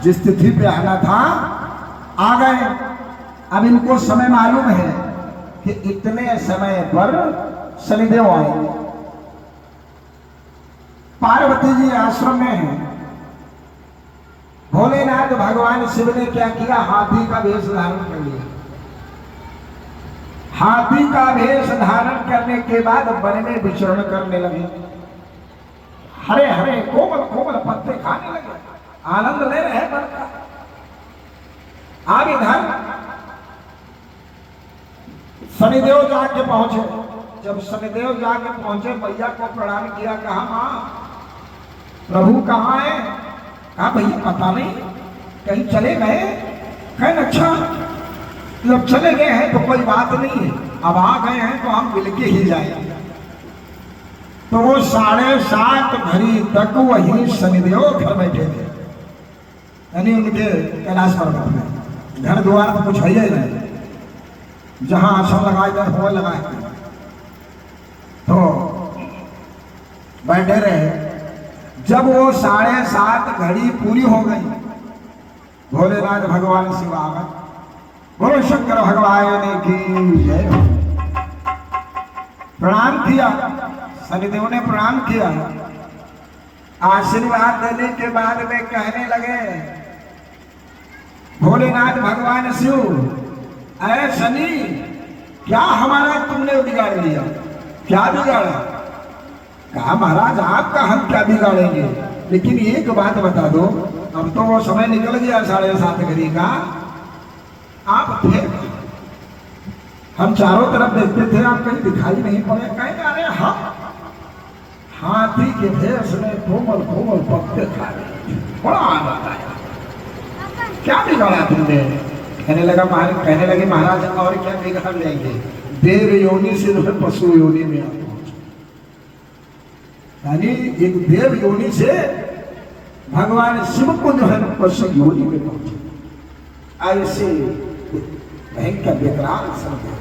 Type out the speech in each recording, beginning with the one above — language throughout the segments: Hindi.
जिस तिथि पे आना था आ गए। अब इनको समय मालूम है कि इतने समय पर शनिदेव आएंगे। पार्वती जी आश्रम में है। भोलेनाथ भगवान शिव ने क्या किया, हाथी का वेश धारण कर लिया। हाथी का वेश धारण करने के बाद वन में विचरण करने लगे। हरे हरे कोमल कोमल पत्ते खाने लगे, आनंद ले रहे हैं वन का। अब इधर शनिदेव जाके पहुंचे। जब शनिदेव जाके पहुंचे, मैया को प्रणाम किया, कहा मां प्रभु कहाँ है? कहा भैया पता नहीं, कहीं चले गए। कहें अच्छा, जब चले गए हैं तो कोई बात नहीं है, अब आ गए हैं तो हम मिलके ही जाएंगे। तो वो 7:30 घड़ी तक वही शनिदेव घर बैठे थे, यानी उनके कैलाश पर्वत में। घर द्वार तो कुछ है ही नहीं, जहां आसन लगाए गए वो लगाए तो बैठे रहे। जब वो 7:30 घड़ी पूरी हो गई, भोलेनाथ भगवान शिव आ गए। बोलो शंकर भगवान की जय। प्रणाम किया, शनिदेव ने प्रणाम किया। आशीर्वाद देने के बाद में कहने लगे, भोलेनाथ भगवान शिव, अरे शनि क्या हमारा तुमने बिगाड़ लिया? क्या बिगाड़ा? कहा महाराज आपका हम क्या बिगाड़ेंगे, लेकिन एक बात बता दो, अब तो वो समय निकल गया 7:30 घड़ी का, आप थे, हम चारों तरफ देखते थे, आप कहीं दिखाई नहीं पड़े। कहीं अरे हम हाथी के भेष में कोमल कोमल पत्ते खा रहे, बड़ा आनंद आया, क्या बिगाड़ा तुमने? कहने लगे महाराज और क्या बिगाड़ लेंगे, देव योनि से जो है पशु योनि में आप पहुंचे, यानी एक देव योनि से भगवान शिव को जो है पशु योनि में पहुंचे। ऐसे भयंकर विकराल समय।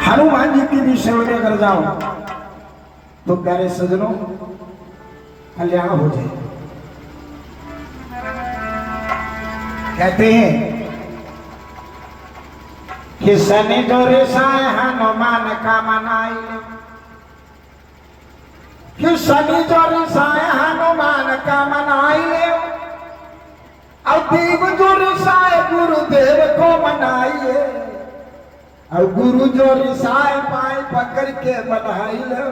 हनुमान जी की भी सेवा अगर जाओ तो प्यारे सजनों कल्याण हो जाए। कहते हैं कि शनि जो रिसाए हनुमान का मनाई, कि शनि जो रिसाए हनुमान का मनाई ले, और देव जो रिसाए गुरुदेव को मनाइए, और गुरु जो रिसाए पाए पकड़ के बनाई ले,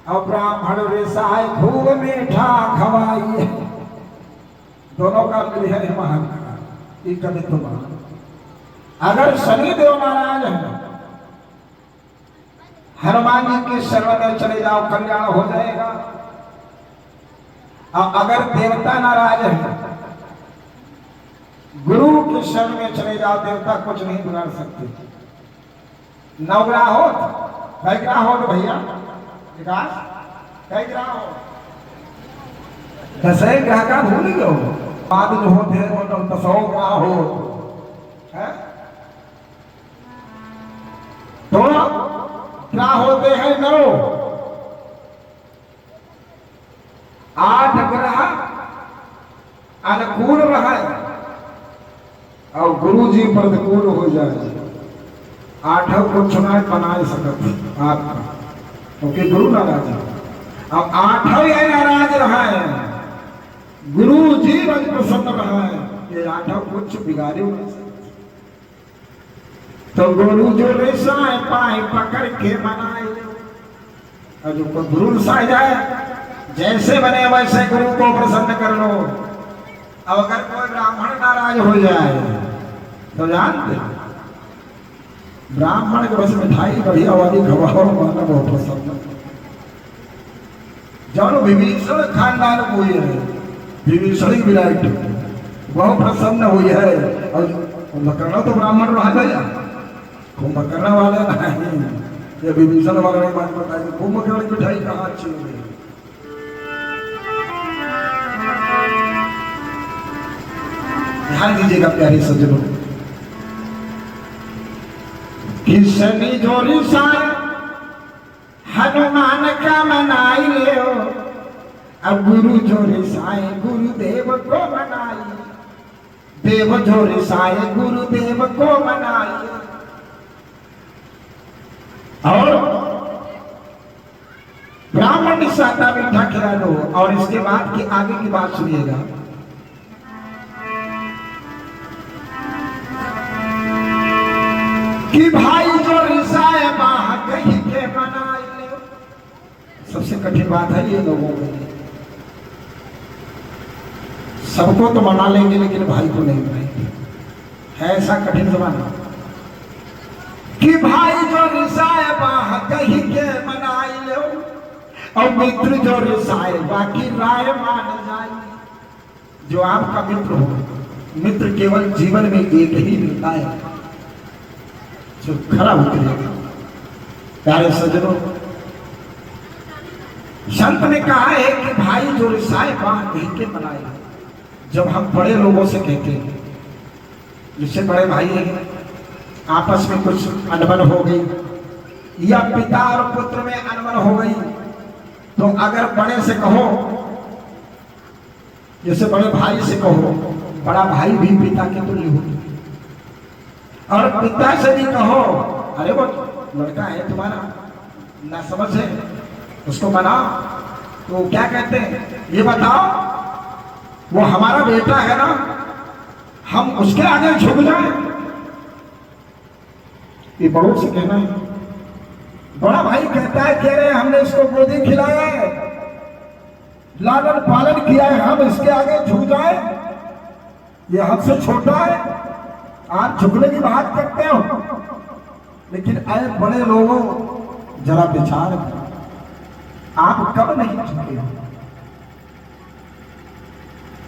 और ब्राह्मण रिसाए खूब मीठा खवाइए। दोनों का मिल है महान कभी तो महान। अगर शनिदेव नाराज है, हनुमान जी के शरण में चले जाओ कल्याण हो जाएगा। और अगर देवता नाराज है, गुरु के शरण में चले जाओ, देवता कुछ नहीं बिगाड़ सकते। नवग्रह हो, कई ग्रह हो तो भैया विकास, कई ग्रह हो, 10 ग्रह का भूल गए हो, बाद जो होते हैं वो 10 ग्रह हो है? तो क्या होते हैं 9, 8 ग्रह अनुकूल रहे और गुरु जी प्रतिकूल हो जाए, 8 को चुनाव बना सकते आपका, क्योंकि गुरु नाराज है। अब 8 या नाराज रहा है, गुरु जी रज प्रसन्न रहा है, ये 8 कुछ बिगाड़े नहीं सकते। तो गुरु जो रिसाए पाए पकड़ के मनाए, और जो गुरु रिसाए जाए, जैसे बने वैसे गुरु को प्रसन्न कर लो। अब अगर कोई ब्राह्मण नाराज हो जाए तो जानते ब्राह्मण के बस मिठाई बढ़िया वाली खवाओ, माना बहुत प्रसन्न। जानो विभीषण खानदान हुई है, विभीषण विराट बहुत प्रसन्न हुई है। और कुंभकर्ण तो ब्राह्मण रह गया, कुंभकर्ण वाले नहीं, ये विभीषण वाला ने बात बताई। कुंभकर्ण की मिठाई कहाँ अच्छी हो गई? ध्यान दीजिएगा प्यारे सज्जनों, कि शनि जो रिसाए हनुमान का मनाई ले, अब गुरु जो रिसाए गुरुदेव को मनाई, देव जो रिसाए गुरुदेव को मनाई। और ब्राह्मण निशाता मीठा खिला दो। और इसके बाद की आगे की बात सुनिएगा। कि भाई जो रिसाए बाह कहीं के मनाई ले। सबसे कठिन बात है ये लोगों के लिए। सबको तो मना लेंगे लेकिन भाई को नहीं मनाएंगे, है ऐसा कठिन जमाना। कि भाई जो रिसाए बाह कहीं के मनाई लो, और मित्र जो रिसाए बाकी राय मान जाए। जो आपका मित्र हो, मित्र केवल जीवन में एक ही मिलता है जो खरा उतरेगा। प्यारे सज्जनों, संत ने कहा है कि भाई जो रिसाए बाह कहीं के मनाए। जब हम बड़े लोगों से कहते हैं, जिससे बड़े भाई हैं, आपस में कुछ अनबन हो गई या पिता और पुत्र में अनबन हो गई, तो अगर बड़े से कहो, जैसे बड़े भाई से कहो, बड़ा भाई भी पिता के तुल्य हो। और पिता से भी कहो, अरे वो लड़का है तुम्हारा ना समझ है, उसको मनाओ, तो क्या कहते हैं ये बताओ, वो हमारा बेटा है ना, हम उसके आगे झुक जाए। ये बड़ों से कहना है। बड़ा भाई कहता है कह रहे हमने इसको गोदी खिलाया है, लालन पालन किया है, हम इसके आगे झुक जाए, ये हमसे छोटा है, आप झुकने की बात करते हो। लेकिन ऐसे बड़े लोगों जरा विचार करो, आप कब नहीं झुके हो।